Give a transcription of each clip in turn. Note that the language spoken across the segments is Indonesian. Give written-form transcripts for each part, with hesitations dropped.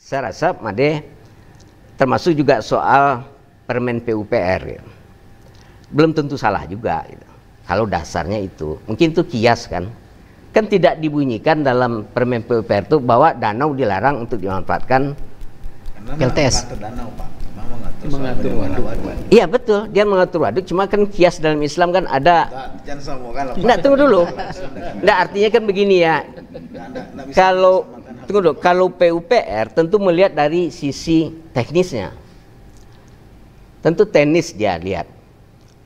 Saya rasa Made termasuk juga soal Permen PUPR ya. Belum tentu salah juga gitu. Kalau dasarnya itu mungkin itu kias kan tidak dibunyikan dalam Permen PUPR itu bahwa danau dilarang untuk dimanfaatkan PLTS. Mengatur waduk. Iya betul, dia mengatur waduk. Cuma kan kias dalam Islam kan ada. Nggak, tunggu dulu. Nggak, artinya kan begini ya. Kalau tunggu dulu, kalau PUPR tentu melihat dari sisi teknisnya. Tentu teknis dia lihat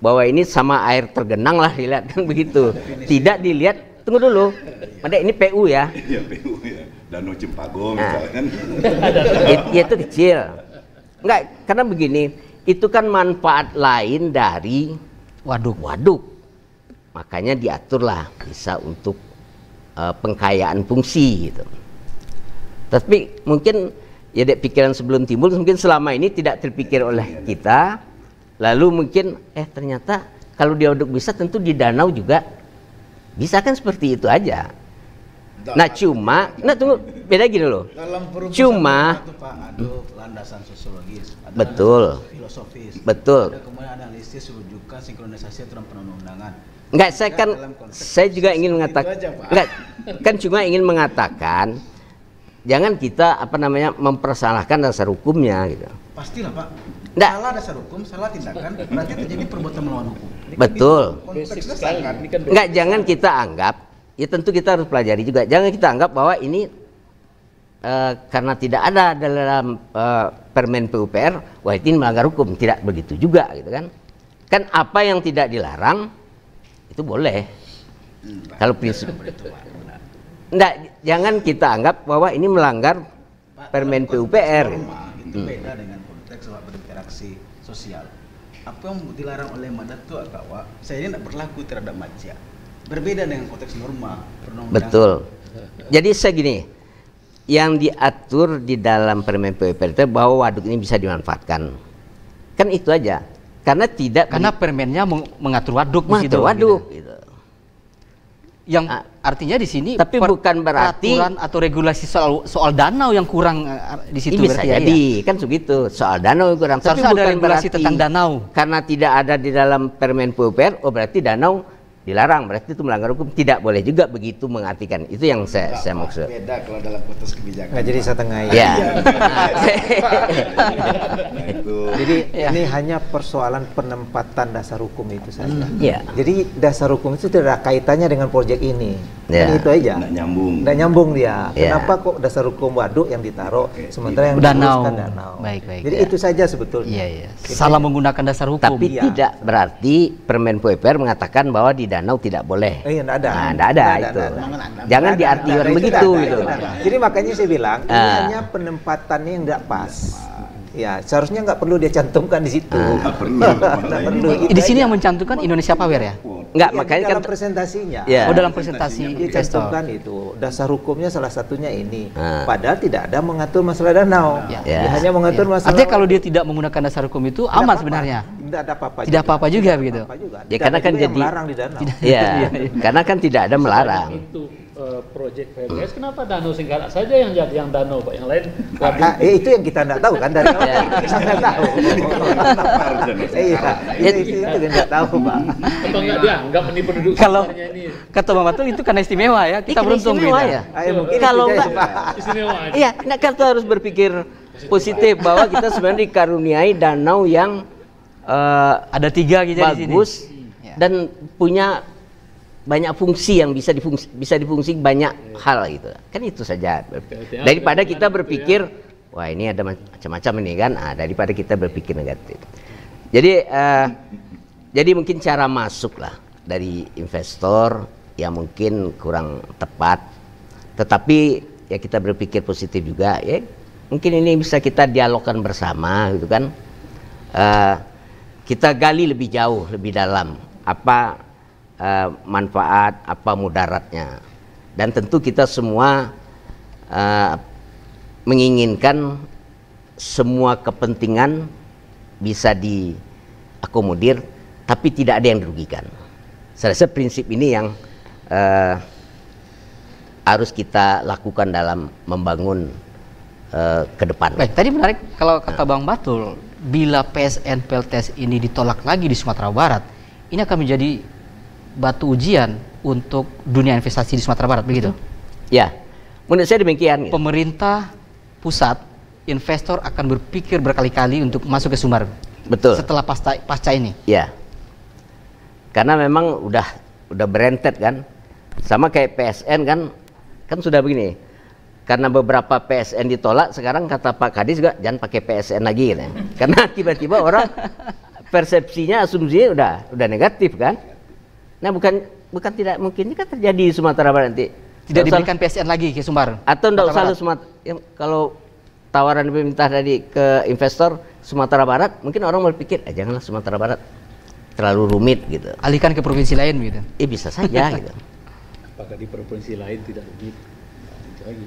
bahwa ini sama air tergenang lah dilihat kan begitu. Tidak dilihat, tunggu dulu. Ada ini PU ya. Iya PU ya. Danau Cimpago misalkan. Itu kecil. Enggak, karena begini, itu kan manfaat lain dari waduk. Makanya diaturlah bisa untuk pengkayaan fungsi gitu. Tapi mungkin ya pikiran sebelum timbul mungkin selama ini tidak terpikir oleh kita. Lalu mungkin ternyata kalau di waduk bisa, tentu di danau juga bisa kan, seperti itu aja. Nah cuma, tunggu, beda gini loh. Cuma itu, Pak, ada landasan sosiologis, ada betul, filosofis, betul. ada kemudian analisis rujukan sinkronisasi aturan perundang-undangan. Enggak, saya juga ingin mengatakan, enggak, kan cuma ingin mengatakan, jangan kita mempersalahkan dasar hukumnya gitu. Pastilah Pak. Nggak. Salah dasar hukum, salah tindakan, berarti terjadi perbuatan melawan hukum. Betul. Konteksnya sangat. Enggak, jangan kita anggap. Ya tentu kita harus pelajari juga. Jangan kita anggap bahwa ini karena tidak ada dalam Permen PUPR, wah ini melanggar hukum. Tidak begitu juga gitu kan. Kan apa yang tidak dilarang itu boleh. Kalau prinsip. Enggak, jangan kita anggap bahwa ini melanggar Permen PUPR. Itu beda dengan konteks soal berinteraksi sosial. Apa yang dilarang oleh Madat itu bahwa saya ini tidak berlaku terhadap manusia. Berbeda dengan konteks norma perundang-undangan. Betul. Jadi saya gini, yang diatur di dalam Permen PUPR itu bahwa waduk ini bisa dimanfaatkan. Kan itu aja. Karena permennya mengatur waduk. Mengatur waduk. Gitu. Yang artinya di sini tapi bukan berarti peraturan atau regulasi soal danau yang kurang di situ. Bisa jadi kan begitu, soal danau yang kurang. Tapi bukan ada regulasi berarti tentang danau. Karena tidak ada di dalam Permen PUPR, oh berarti danau dilarang, berarti itu melanggar hukum. Tidak boleh juga begitu mengartikan. Itu yang saya maksud. Beda kalau dalam konteks kebijakan. Nggak jadi setengah ya. Jadi ini hanya persoalan penempatan dasar hukum itu saja. Ya. Jadi dasar hukum itu tidak ada kaitannya dengan proyek ini. Ya. Kan itu aja. Nggak nyambung dia. Ya. Kenapa kok dasar hukum waduk yang ditaruh, sementara yang danau. danau. Baik. Jadi itu saja sebetulnya. Iya. Salah menggunakan dasar hukum. Tapi tidak berarti Permen PUPR mengatakan bahwa di danau tidak boleh. Enggak ada. Enggak ada itu. Jangan diartikan begitu gitu. Jadi makanya saya bilang ini hanya penempatannya yang enggak pas. Ya, seharusnya nggak perlu dia cantumkan di situ. Nggak perlu. Di sini yang mencantumkan Indonesia Power ya? Enggak, Ya, makanya dalam kan presentasinya. Ya. Oh, dalam presentasi Dia investor. cantumkan itu. Dasar hukumnya salah satunya ini. Padahal tidak ada mengatur masalah danau. Ya. Dia hanya mengatur masalah. Artinya kalau dia tidak menggunakan dasar hukum itu aman sebenarnya. Tidak ada apa-apa. Tidak apa-apa juga begitu. Ya, karena kan jadi melarang di danau. ya, karena kan tidak ada melarang. Itu proyek PMS, kenapa Danau Singkarak saja yang jadi yang danau Pak, yang lain Itu yang kita tidak tahu kan dari awal. Kita tidak tahu. Itu yang tidak tahu Pak. atau enggak dianggap ini penduduk Kalau sekitarnya ini kata Bang Batul itu karena istimewa ya, kita beruntung istimewa beda. ya. Mungkin Kalau itu enggak, Pak. istimewa ini. iya, nah kita harus berpikir positif bahwa kita sebenarnya dikaruniai danau yang Ada 3 gitu di sini. bagus dan punya banyak fungsi yang bisa difungsi banyak hal gitu. Kan itu saja. Daripada kita berpikir wah ini ada macam-macam ini kan, daripada kita berpikir negatif. Jadi mungkin cara masuk lah dari investor yang mungkin kurang tepat. Tetapi ya kita berpikir positif juga ya. Mungkin ini bisa kita dialogkan bersama gitu kan. Kita gali lebih jauh, lebih dalam apa manfaat, apa mudaratnya. Dan tentu kita semua menginginkan semua kepentingan bisa diakomodir, tapi tidak ada yang dirugikan. Saya rasa prinsip ini yang harus kita lakukan dalam membangun ke depan. Baik, tadi menarik kalau kata Bang Batul, bila PSN PLTS ini ditolak lagi di Sumatera Barat, ini akan menjadi batu ujian untuk dunia investasi di Sumatera Barat, begitu? Ya, menurut saya demikian. Gitu. Pemerintah pusat, investor akan berpikir berkali-kali untuk masuk ke Sumbar. Betul. Setelah pasca ini. Ya, karena memang udah berentet kan, sama kayak PSN kan sudah begini. Karena beberapa PSN ditolak, sekarang kata Pak Kadis juga jangan pakai PSN lagi, gitu. Karena tiba-tiba orang persepsinya, asumsinya udah negatif kan. Nah bukan tidak mungkin ini kan terjadi di Sumatera Barat nanti. Tidak diberikan PSN lagi ke Sumbar. Atau tidak usah kalau tawaran pemerintah tadi ke investor Sumatera Barat, mungkin orang berpikir janganlah Sumatera Barat terlalu rumit gitu. Alihkan ke provinsi lain gitu. Bisa saja gitu. Apakah di provinsi lain tidak rumit? Itu lagi.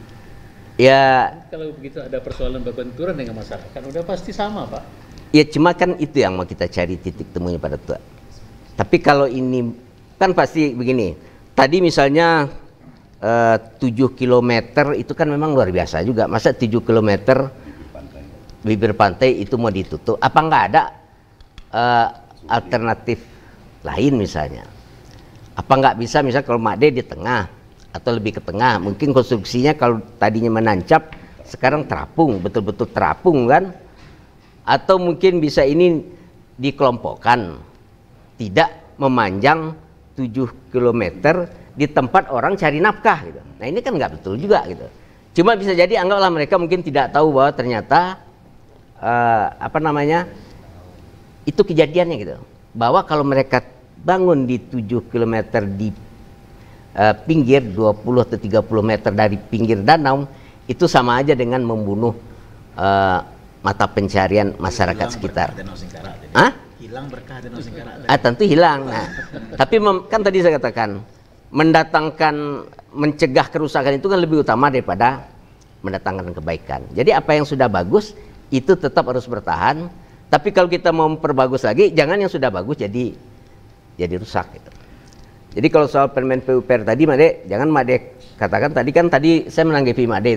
Ya, kalau begitu ada persoalan benturan dengan masyarakat, udah pasti sama, Pak. Ya cuma kan itu yang mau kita cari titik temunya pada tua. Tapi kalau ini kan pasti begini. Tadi misalnya 7 km itu kan memang luar biasa juga. Masa 7 km bibir pantai itu mau ditutup? Apa nggak ada alternatif lain misalnya? Apa nggak bisa misalnya kalau Made di tengah atau lebih ke tengah, mungkin konstruksinya kalau tadinya menancap sekarang terapung, betul-betul terapung kan? Atau mungkin bisa ini dikelompokkan, tidak memanjang 7 km di tempat orang cari nafkah gitu. Nah ini kan nggak betul juga gitu. Cuma bisa jadi anggaplah mereka mungkin tidak tahu bahwa ternyata itu kejadiannya gitu. Bahwa kalau mereka bangun di 7 km di pinggir 20 atau 30 meter dari pinggir danau, itu sama aja dengan membunuh mata pencarian masyarakat sekitar. Hilang berkah Danau Singkarak. Tentu hilang. Nah, tapi kan tadi saya katakan mencegah kerusakan itu kan lebih utama daripada mendatangkan kebaikan. Jadi apa yang sudah bagus itu tetap harus bertahan. Tapi kalau kita mau memperbagus lagi, jangan yang sudah bagus jadi rusak gitu. Jadi kalau soal Permen PUPR tadi, Made, jangan Made katakan tadi saya menanggapi Made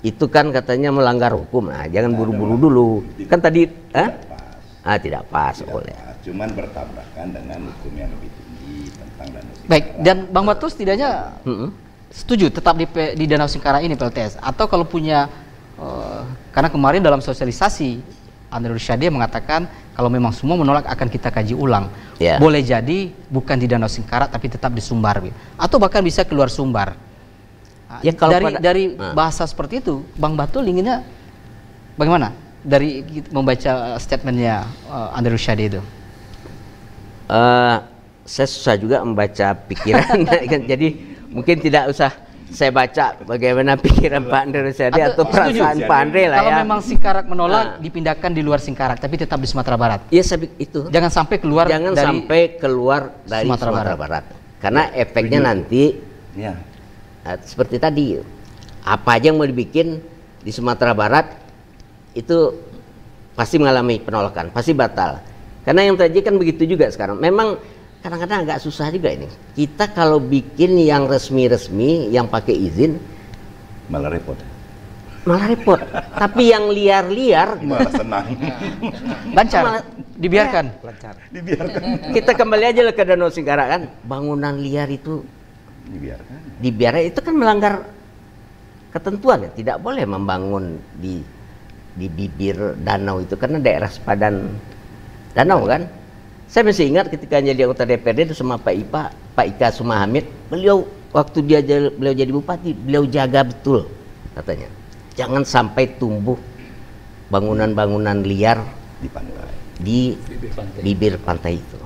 itu kan katanya melanggar hukum. Nah, jangan buru-buru dulu. Kan tadi tidak pas oleh. Cuman bertabrakan dengan hukum yang lebih tinggi tentang Danau Singkarak. Baik, dan Bang Batul setidaknya setuju tetap di Danau Singkarak ini PLTS, atau kalau punya karena kemarin dalam sosialisasi Andre Rosiade mengatakan kalau memang semua menolak akan kita kaji ulang. Yeah. Boleh jadi bukan di Danau Singkarak tapi tetap di Sumbar, atau bahkan bisa keluar Sumbar. Ya, kalau dari bahasa seperti itu, Bang Batul inginnya bagaimana dari membaca statementnya Andre Rosiade itu? Saya susah juga membaca pikiran, jadi mungkin tidak usah saya baca bagaimana pikiran Pak Andre Rosiade atau perasaan Pak Andre lah. Kalau ya. memang Singkarak menolak, dipindahkan di luar Singkarak, tapi tetap di Sumatera Barat. Iya, itu. Jangan sampai keluar dari Sumatera Barat. Karena efeknya nanti seperti tadi, apa aja yang mau dibikin di Sumatera Barat itu pasti mengalami penolakan, pasti batal. Karena yang terjadi kan begitu juga sekarang. Memang kadang-kadang agak susah juga ini. Kita kalau bikin yang resmi-resmi, yang pakai izin, malah repot. Tapi yang liar-liar Malah senang. lancar, dibiarkan. Kita kembali aja ke Danau Singkarak kan, bangunan liar itu dibiarkan itu kan melanggar ketentuan ya. Tidak boleh membangun di bibir danau itu karena daerah sepadan danau kan. Saya masih ingat ketika jadi anggota DPRD itu sama Pak Ika Sumahamid, beliau waktu beliau jadi bupati, beliau jaga betul katanya. Jangan sampai tumbuh bangunan-bangunan liar di bibir pantai itu.